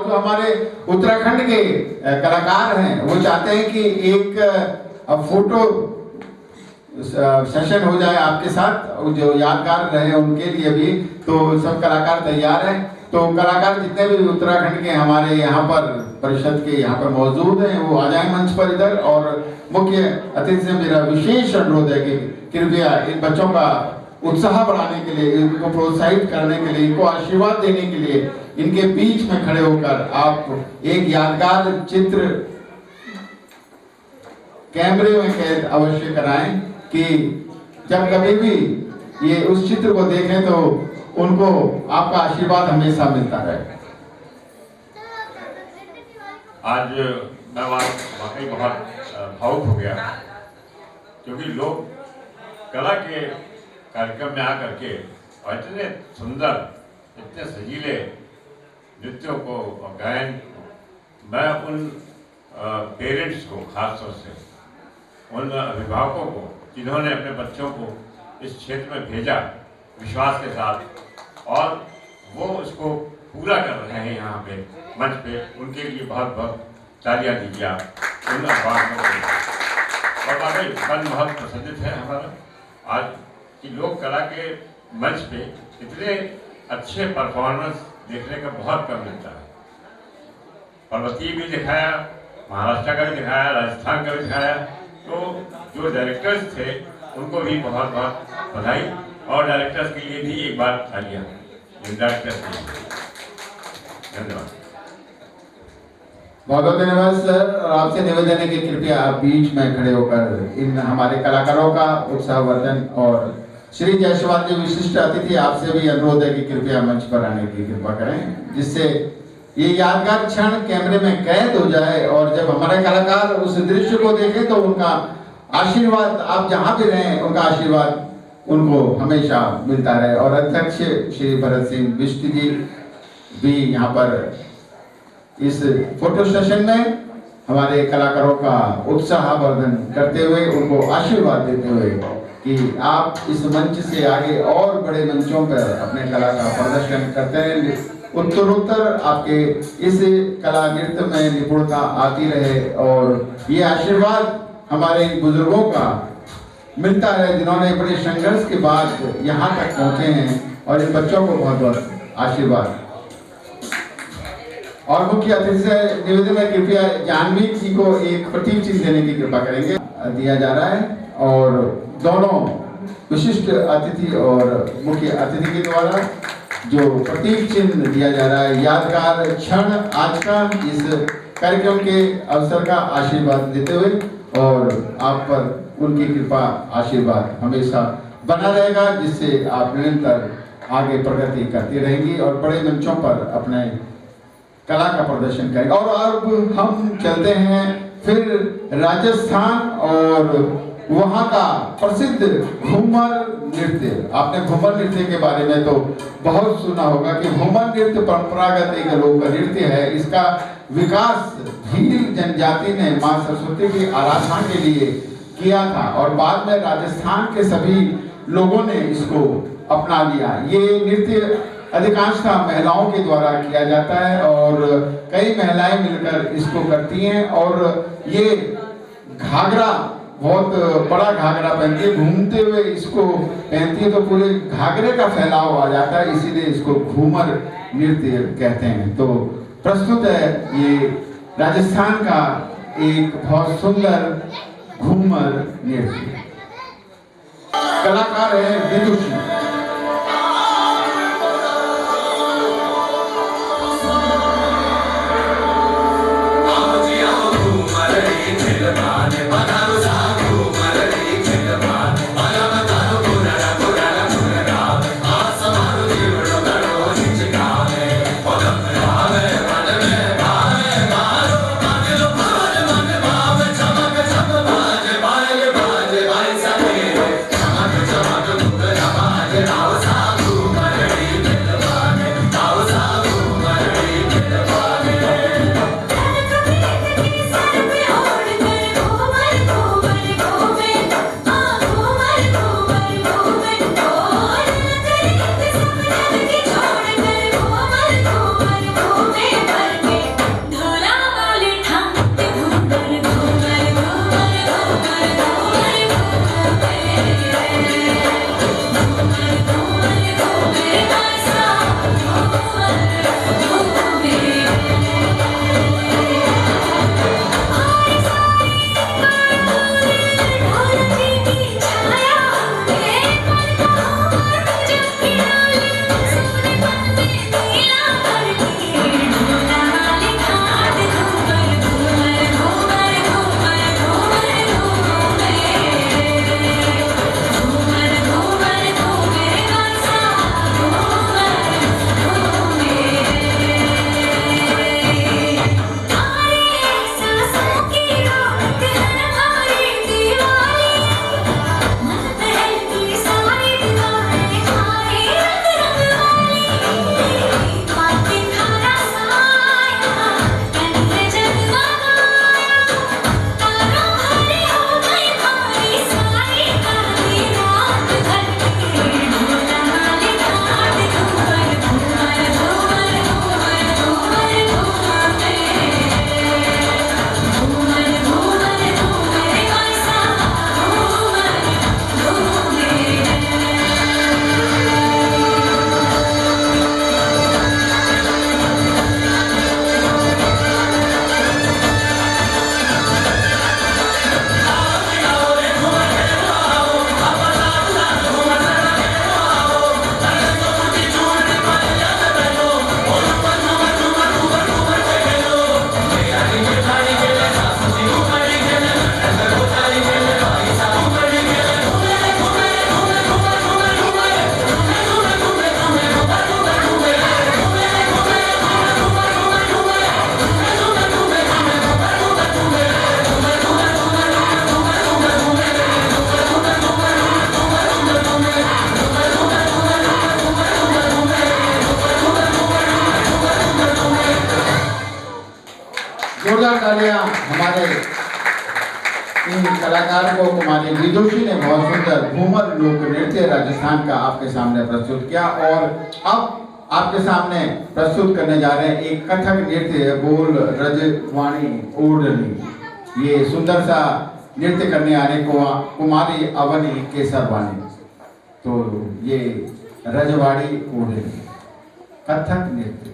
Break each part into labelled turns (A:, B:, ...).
A: और जो हमारे उत्तराखंड के कलाकार हैं वो चाहते हैं कि एक फोटो सेशन हो जाए आपके साथ, जो यादगार रहे उनके लिए भी। तो सब कलाकार तैयार हैं। तो कलाकार जितने भी उत्तराखंड के हमारे यहाँ पर परिषद के यहाँ पर मौजूद हैं वो आ जाए मंच पर इधर। और मुख्य अतिथि से मेरा विशेष अनुरोध है कि कृपया इन बच्चों का उत्साह बढ़ाने के लिए, इनको प्रोत्साहित करने के लिए, इनको आशीर्वाद देने के लिए इनके बीच में खड़े होकर आप एक यादगार चित्र कैमरे में कैद अवश्य कराएं कि जब कभी भी ये उस चित्र को देखें तो उनको आपका आशीर्वाद हमेशा मिलता रहे।
B: आज मैं वाकई बहुत भावुक हो गया, क्योंकि लोग कला के कार्यक्रम में आकर के और इतने सुंदर, इतने सजीले नृत्यों को और गायन, मैं उन पेरेंट्स को, खास तौर से उन अभिभावकों को जिन्होंने अपने बच्चों को इस क्षेत्र में भेजा विश्वास के साथ और वो उसको पूरा कर रहे हैं यहाँ पे मंच पे, उनके लिए बहुत बहुत तालियां दीजिए आप उन अभिभावकों को। और वाकई मन बहुत प्रसन्नित है हमारा आज कि लोक कला के मंच पे इतने अच्छे परफॉर्मेंस देखने का बहुत कम मिलता है। पर्वतीय भी दिखाया, महाराष्ट्र का भी दिखाया, राजस्थान का भी दिखाया। तो जो डायरेक्टर्स थे उनको भी बहुत बहुत बधाई, और डायरेक्टर्स के लिए भी एक बार तालियां डायरेक्टर्स के लिए। धन्यवाद।
A: बहुत बहुत धन्यवाद सर। और आपसे निवेदन है कि कृपया आप बीच में खड़े होकर इन हमारे कलाकारों का उत्साहवर्धन, और श्री जायसवाल जी विशिष्ट अतिथि आपसे भी अनुरोध है कि कृपया मंच पर आने की कृपा करें, जिससे ये यादगार क्षण कैमरे में कैद हो जाए और जब हमारे कलाकार उस दृश्य को देखें तो उनका आशीर्वाद, आप जहां भी रहें उनका आशीर्वाद उनको हमेशा मिलता रहे। और अध्यक्ष श्री भरत सिंह बिष्ट जी भी यहाँ पर इस फोटो सेशन में हमारे कलाकारों का उत्साहवर्धन करते हुए, उनको आशीर्वाद देते हुए कि आप इस मंच से आगे और बड़े मंचों पर अपने कला का प्रदर्शन करते रहें, उत्तरोत्तर आपके इस कला नृत्य में निपुणता आती रहे, और ये आशीर्वाद हमारे बुजुर्गों का मिलता है जिन्होंने बड़े संघर्ष के बाद यहाँ तक पहुँचे हैं, और इन बच्चों को बहुत बहुत आशीर्वाद। और मुख्य अतिथि से निवेदन है कृपया जानवी जी को एक प्रतीक चिन्ह देने की कृपा करेंगे, दिया जा रहा है। और दोनों विशिष्ट अतिथि और मुख्य अतिथि के द्वारा जो प्रतीक चिन्ह दिया जा रहा है, यादगार क्षण आज का इस कार्यक्रम के अवसर का आशीर्वाद देते हुए, और आप पर उनकी कृपा आशीर्वाद हमेशा बना रहेगा, जिससे आप निरंतर आगे प्रगति करती रहेंगी और बड़े मंचों पर अपने कला का प्रदर्शन करेंगे। और अब हम चलते हैं फिर राजस्थान और वहाँ का प्रसिद्ध घूमर नृत्य। आपने घूमर नृत्य के बारे में तो बहुत सुना होगा कि घूमर नृत्य परंपरागत एक लोक नृत्य है। इसका विकास भील जनजाति ने मां सरस्वती की आराधना के लिए किया था, और बाद में राजस्थान के सभी लोगों ने इसको अपना लिया। ये नृत्य अधिकांशतः महिलाओं के द्वारा किया जाता है, और कई महिलाएं मिलकर इसको करती हैं। और ये घाघरा, बहुत बड़ा घाघरा पहनती है, घूमते हुए इसको पहनती है तो पूरे घाघरे का फैलाव आ जाता है, इसीलिए इसको घूमर नृत्य कहते हैं। तो प्रस्तुत है ये राजस्थान का एक बहुत सुंदर घूमर नृत्य। कलाकार है विदुषी। जोरदार तालियां हमारे इन कलाकार को कुमारी विदुषी ने बहुत सुंदर घूमर लोक नृत्य राजस्थान का आपके सामने प्रस्तुत किया। और अब आपके सामने प्रस्तुत करने जा रहे हैं एक कथक नृत्य बोल रजवाड़ी ओढ़नी। ये सुंदर सा नृत्य करने आ रहे कुमारी अवनी केसरवानी। तो ये रजवाड़ी ओढ़नी कथक नृत्य।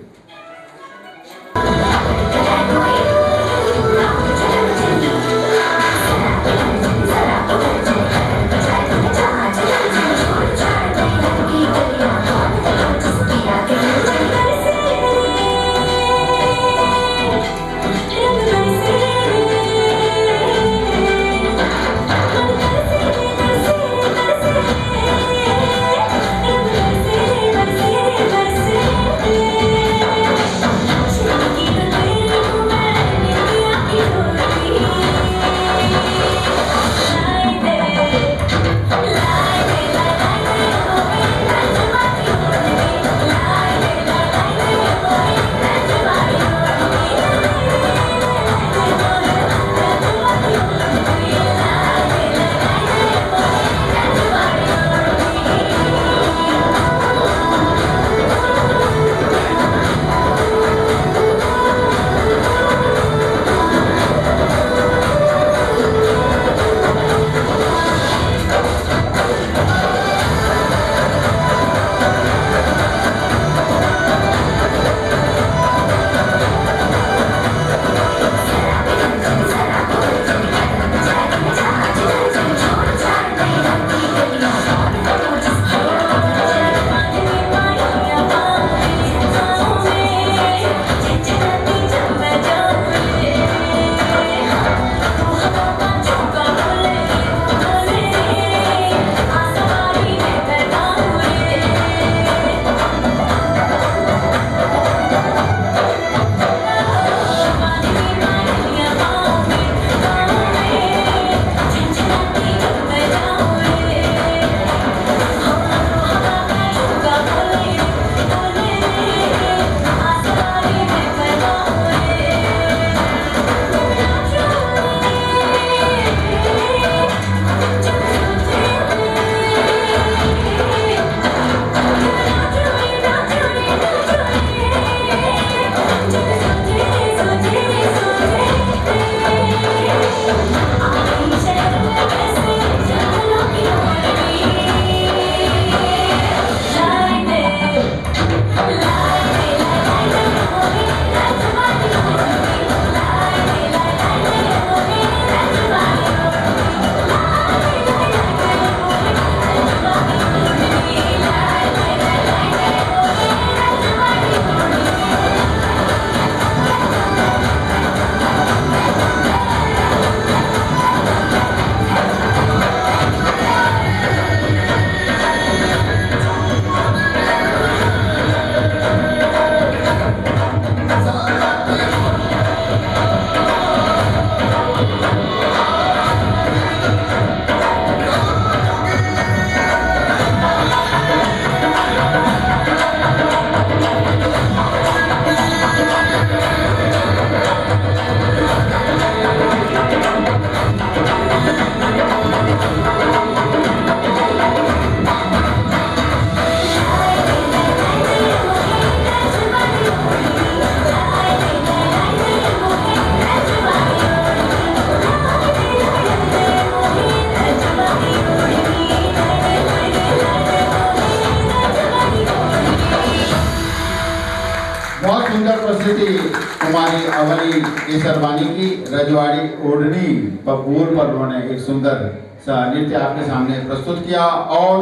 A: प्रस्तुति कुमारी अवनी केसरवानी की रजवाड़ी ओढ़नी बोल पर उन्होंने एक सुंदर सा नृत्य आपके सामने प्रस्तुत किया। और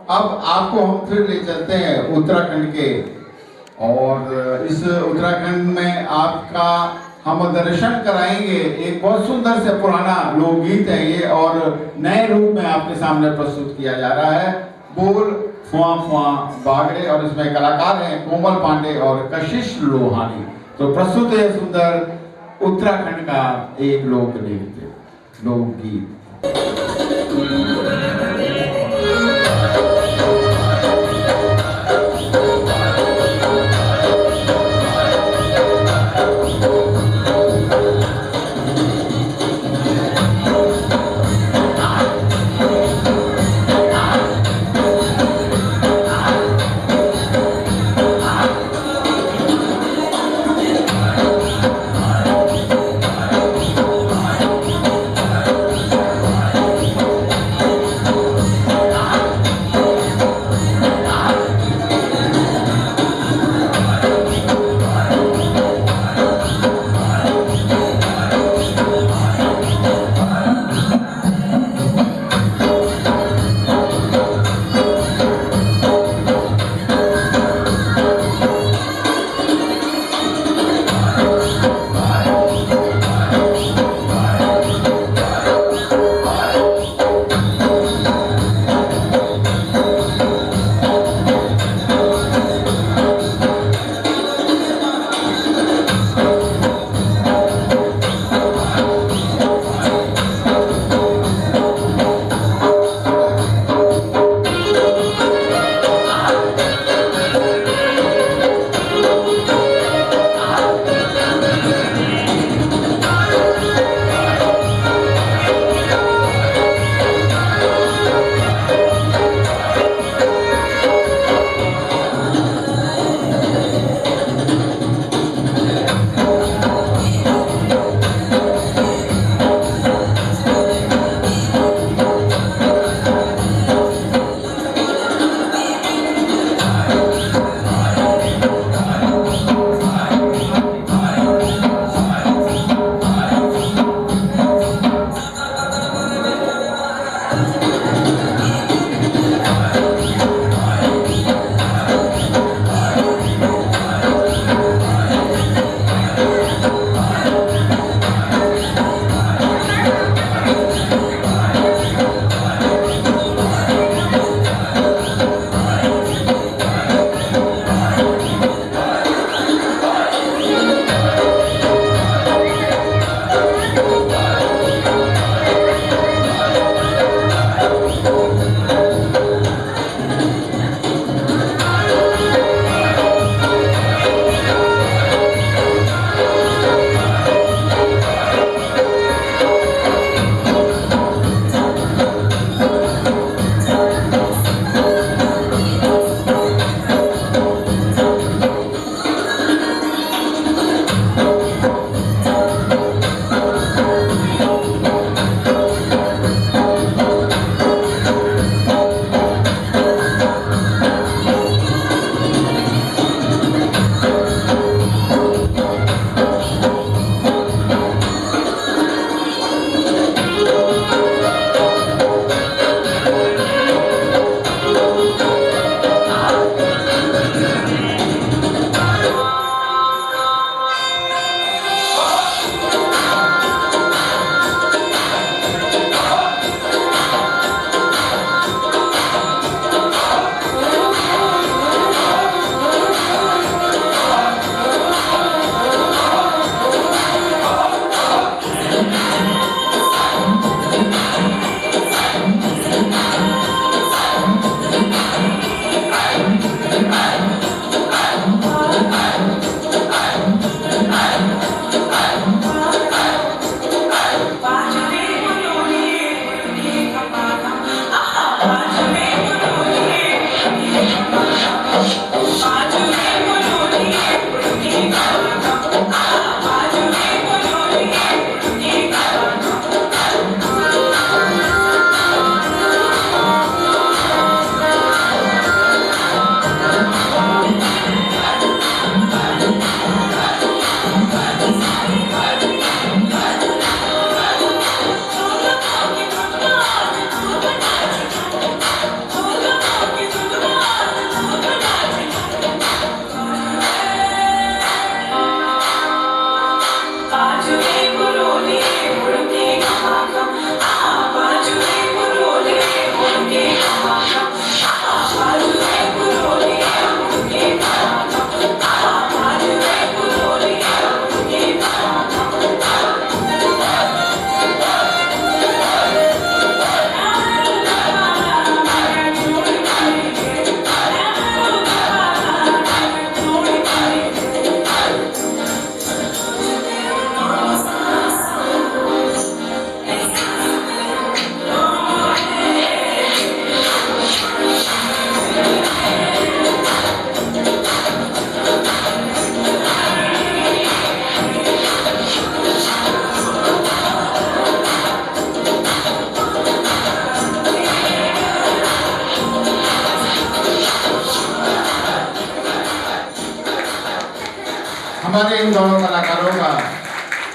A: अब आपको हम फिर ले चलते हैं उत्तराखंड के, और इस उत्तराखंड में आपका हम दर्शन कराएंगे। एक बहुत सुंदर से पुराना लोकगीत है ये, और नए रूप में आपके सामने प्रस्तुत किया जा रहा है। बोल फुआ फुआ बागड़े, और इसमें कलाकार हैं कोमल पांडे और कशिश लोहानी। तो प्रस्तुत है सुंदर उत्तराखंड का एक लोक नृत्य लोकगीत।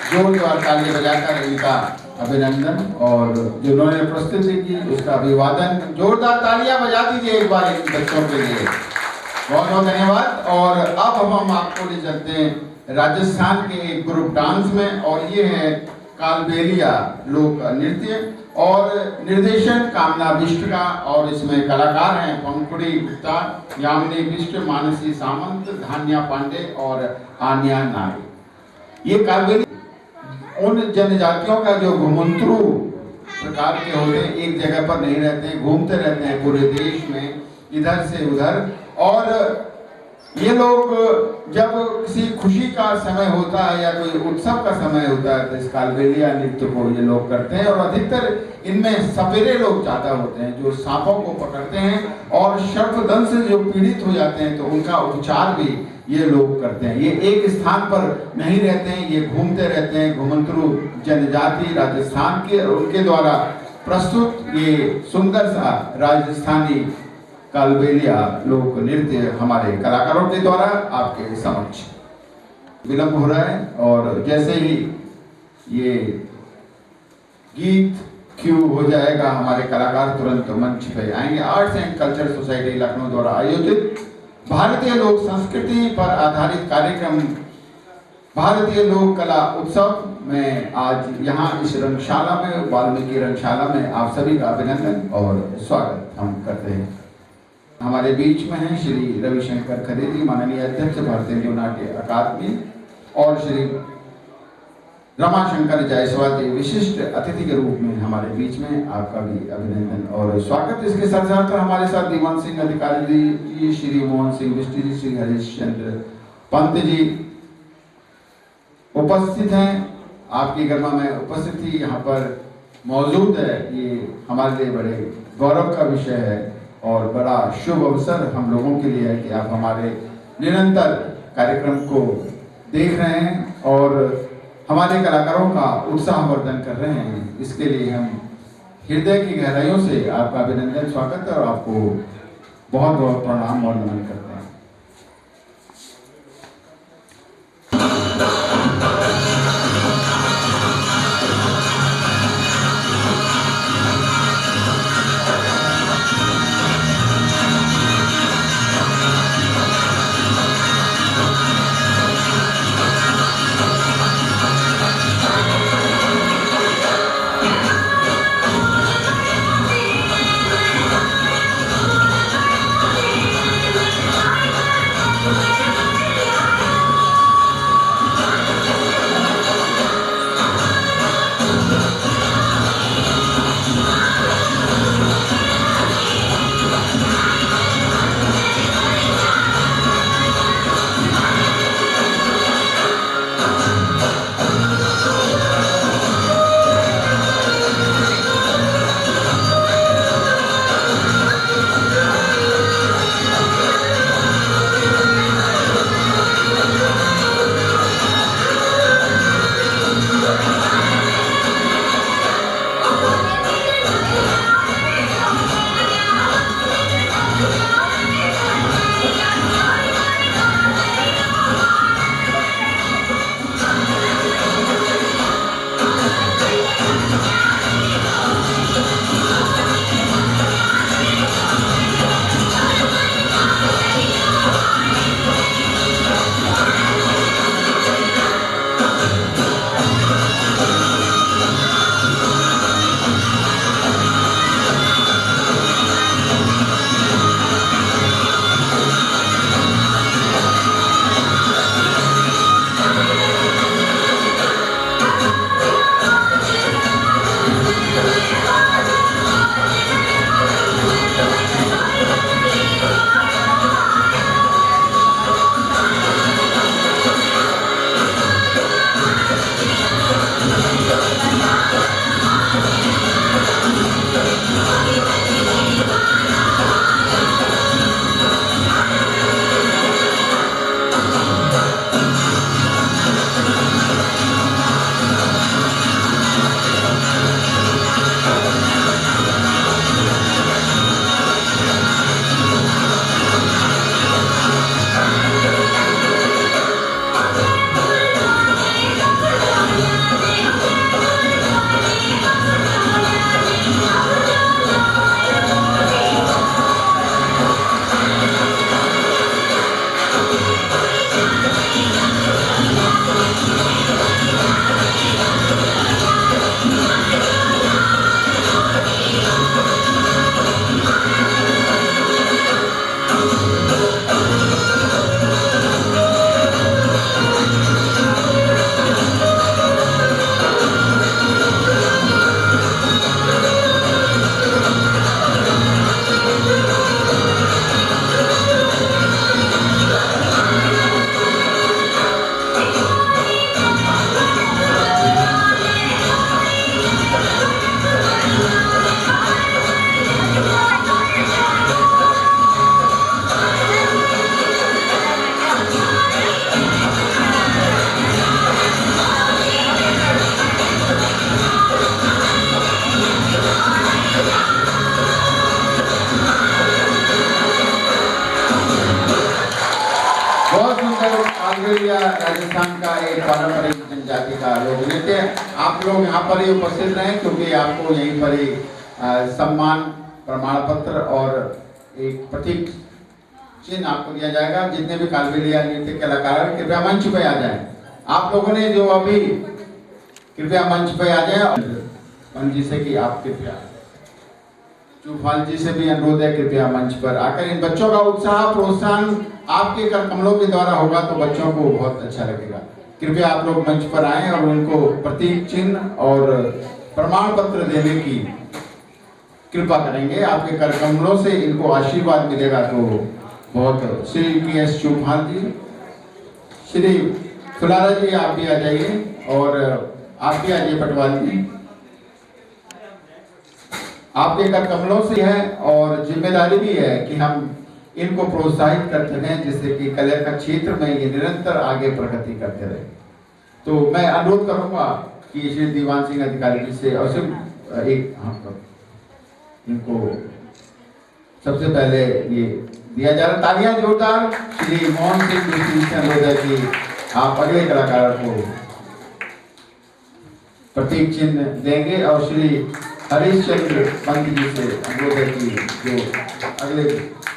A: जोरदार ताली बजाकर इनका अभिनंदन, और जिन्होंने प्रस्तुति की उसका अभिवादन। जोरदार तालियां बजा दीजिए एक बार इन बच्चों के लिए। बहुत बहुत धन्यवाद। और अब हम आपको ले चलते हैं राजस्थान के एक ग्रुप डांस में, और ये है कालबेलिया लोक नृत्य और निर्देशन कामना बिष्ट का, और इसमें कलाकार हैं पंकुड़ी गुप्ता, यामिनी बिष्ट, मानसी सामंत, धान्या पांडे और आन्या नारी। ये कालबेलिया उन जनजातियों का जो घुमंतरू प्रकार के होते हैं, एक जगह पर नहीं रहते हैं, घूमते रहते हैं पूरे देश में इधर से उधर। और ये लोग जब किसी खुशी का समय होता है या कोई उत्सव का समय होता है तो इस कालबेलिया नृत्य को ये लोग करते हैं। और अधिकतर इनमें सपेरे लोग ज्यादा होते हैं जो सांपों को पकड़ते हैं और सर्पदंश से जो पीड़ित हो जाते हैं तो उनका उपचार भी ये लोग करते हैं। ये एक स्थान पर नहीं रहते हैं, ये घूमते रहते हैं। घुमंतरू जनजाति राजस्थान के, और उनके द्वारा प्रस्तुत ये सुंदर सा राजस्थानी कालबेलिया लोक नृत्य हमारे कलाकारों के द्वारा आपके समक्ष विलंब हो रहा है। और जैसे ही ये गीत क्यू हो जाएगा हमारे कलाकार तुरंत मंच पे आएंगे। Arts and culture society Lucknow द्वारा आयोजित भारतीय लोक संस्कृति पर आधारित कार्यक्रम भारतीय लोक कला उत्सव में आज यहाँ इस रंगशाला में, वाल्मीकि रंगशाला में आप सभी का अभिनंदन और स्वागत हम करते हैं। हमारे बीच में हैं श्री रविशंकर खरेदी, माननीय अध्यक्ष भारतीय नाट्य अकादमी, और श्री रमाशंकर जायसवाल जी विशिष्ट अतिथि के रूप में हमारे बीच में। आपका भी अभिनंदन और स्वागत। इसके साथ साथ हमारे साथ दीवान सिंह अधिकारी जी, श्री मोहन सिंह बिष्ट जी, श्री हरीश चंद्र पंत जी उपस्थित हैं। आपकी गरिमा में उपस्थिति यहाँ पर मौजूद है, ये हमारे लिए बड़े गौरव का विषय है और बड़ा शुभ अवसर हम लोगों के लिए है कि आप हमारे निरंतर कार्यक्रम को देख रहे हैं और हमारे कलाकारों का उत्साहवर्धन कर रहे हैं। इसके लिए हम हृदय की गहराइयों से आपका अभिनंदन, स्वागत और आपको बहुत बहुत प्रणाम और नमन करते हैं। पत्रिका लोग लेते हैं। आप लोग यहाँ पर ही उपस्थित रहें क्योंकि आपको यहीं पर ही सम्मान प्रमाण पत्र और एक प्रतीक चिन्ह आपको दिया जाएगा। जितने भी कालबेलिया नृत्य कलाकार कृपया मंच पे आ जाएं। आप लोगों ने जो अभी कृपया मंच पे आ जाएं। पंत जी से कि आप कृपया, चूफाल जी से भी अनुरोध है कृपया मंच पर आकर इन बच्चों का उत्साह प्रोत्साहन आपके कर कमलों के द्वारा होगा तो बच्चों को बहुत अच्छा लगेगा। कृपया आप लोग मंच पर आएं और उनको प्रतीक चिन्ह और प्रमाण पत्र देने की कृपा करेंगे। आपके कर कमलों से इनको आशीर्वाद मिलेगा तो बहुत। श्री के.एस. चूफाल जी, श्री फुलारा जी आप भी आ जाइए और आप भी आ जाइए पटवाल जी। आपके कर कमलों से है और जिम्मेदारी भी है कि हम इनको प्रोत्साहित करते रहें जिससे कि कला का क्षेत्र में ये निरंतर आगे प्रगति करते रहे। तो मैं अनुरोध करूंगा कि श्री दीवान सिंह अधिकारी जी से और सिर्फ एक इनको सबसे पहले ये दिया जा रहा। तालियां जोरदार श्री मोहन सिंह जी से अनुरोध है कि आप अगले कलाकार को प्रतीक चिन्ह देंगे और श्री हरीशचंद्र पंत जी से अनुरोध है कि जो अगले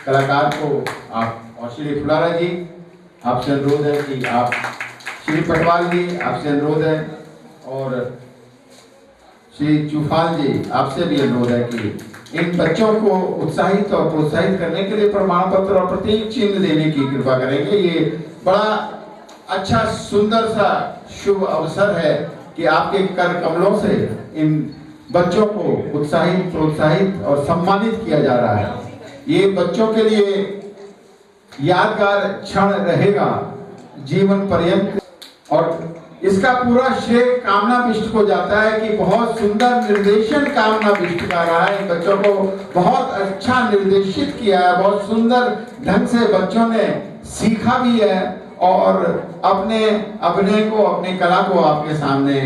A: कलाकार को आप, और श्री फुलारा जी आपसे अनुरोध है कि आप, श्री पटवाल जी आपसे अनुरोध है और श्री चूफाल जी आपसे भी अनुरोध है कि इन बच्चों को उत्साहित और प्रोत्साहित करने के लिए प्रमाण पत्र और प्रतीक चिन्ह देने की कृपा करेंगे। ये बड़ा अच्छा सुंदर सा शुभ अवसर है कि आपके कर कमलों से इन बच्चों को उत्साहित प्रोत्साहित और सम्मानित किया जा रहा है। ये बच्चों के लिए यादगार क्षण रहेगा जीवन पर्यंत और इसका पूरा श्रेय कामना बिष्ट को जाता है कि बहुत सुंदर निर्देशन कामना बिष्ट का रहा है। बच्चों को बहुत अच्छा निर्देशित किया है, बहुत सुंदर ढंग से बच्चों ने सीखा भी है और अपने अभिनय को, अपनी कला को आपके सामने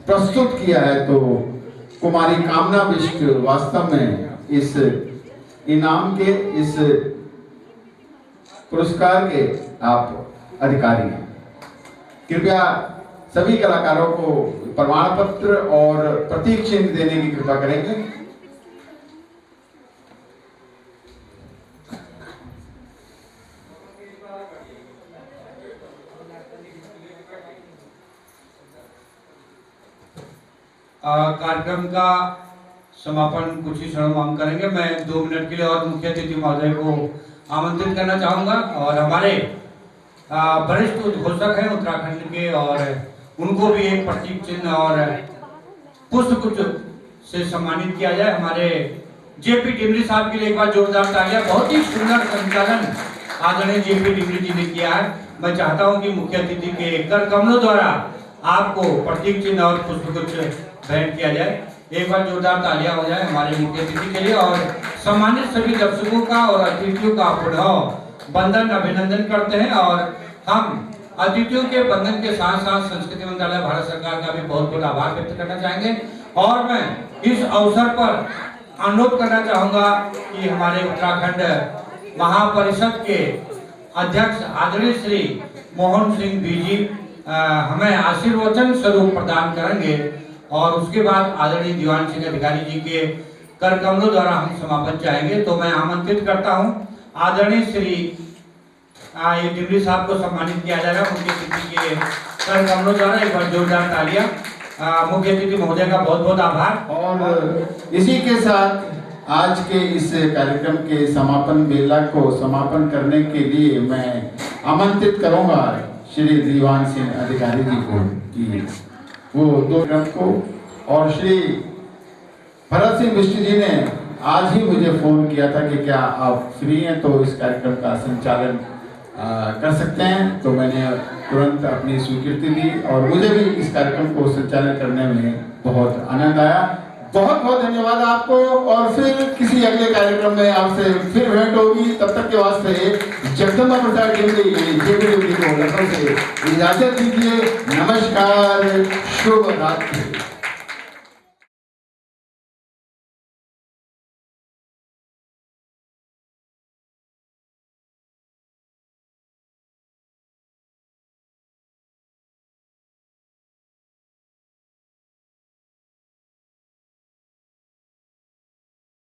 A: प्रस्तुत किया है। तो कुमारी कामना बिष्ट वास्तव में इस इनाम के, इस पुरस्कार के आप अधिकारी हैं। कृपया सभी कलाकारों को प्रमाण पत्र और प्रतीक चिन्ह देने की कृपा करेंगे।
C: कार्यक्रम का समापन कुछ ही क्षणों में हम करेंगे। मैं 2 मिनट के लिए और मुख्य अतिथि महोदय को आमंत्रित करना चाहूंगा और हमारे वरिष्ठ उद्घोषक हैं उत्तराखंड के और उनको भी एक प्रतीक चिन्ह और पुष्पगुच्छ से सम्मानित किया जाए। हमारे जेपी डिमरी साहब के लिए एक बार जोरदार तालियां। बहुत ही सुंदर संचालन आदरणीय जेपी डिमरी जी ने किया है। मैं चाहता हूं कि मुख्य अतिथि के कर कमलों द्वारा आपको प्रतीक चिन्ह और पुष्पगुच्छ भेंट किया जाए। एक बार जोरदार तालियां हो जाए हमारे मुख्य अतिथि के लिए और सम्मानित सभी दर्शकों का और अतिथियों का पुनः वंदन अभिनंदन करते हैं। और हम अतिथियों के वंदन के साथ साथ संस्कृति मंत्रालय भारत सरकार का भी बहुत बहुत आभार व्यक्त करना चाहेंगे। और मैं इस अवसर पर अनुरोध करना चाहूंगा कि हमारे उत्तराखंड महापरिषद के अध्यक्ष आदरणीय श्री मोहन सिंह बीजी हमें आशीर्वचन स्वरूप प्रदान करेंगे और उसके बाद आदरणीय दीवान सिंह अधिकारी जी के कर कमलों द्वारा हम समापन चाहेंगे। तो मैं आमंत्रित करता हूं आदरणीय श्री डिमरी साहब को सम्मानित किया जाएगा मुख्य अतिथि के कर कमलों द्वारा। एक बार जोरदार तालियां। मुख्य अतिथि महोदय का बहुत बहुत आभार।
A: और इसी के साथ आज के इस कार्यक्रम के समापन मेला को समापन करने के लिए मैं आमंत्रित करूंगा श्री दीवान सिंह अधिकारी जी को कि वो 2 ग्रंथ को, और श्री भरत सिंह बिष्ट जी ने आज ही मुझे फोन किया था कि क्या आप फ्री हैं तो इस कार्यक्रम का संचालन कर सकते हैं। तो मैंने तुरंत अपनी स्वीकृति दी और मुझे भी इस कार्यक्रम को संचालन करने में बहुत आनंद आया। बहुत बहुत धन्यवाद आपको और फिर किसी अगले कार्यक्रम में आपसे फिर भेंट होगी। तब तक के वास्ते जगदम्बा प्रसाद डिमरी को लखनऊ से इजाजत दीजिए। नमस्कार, शुभ रात्रि।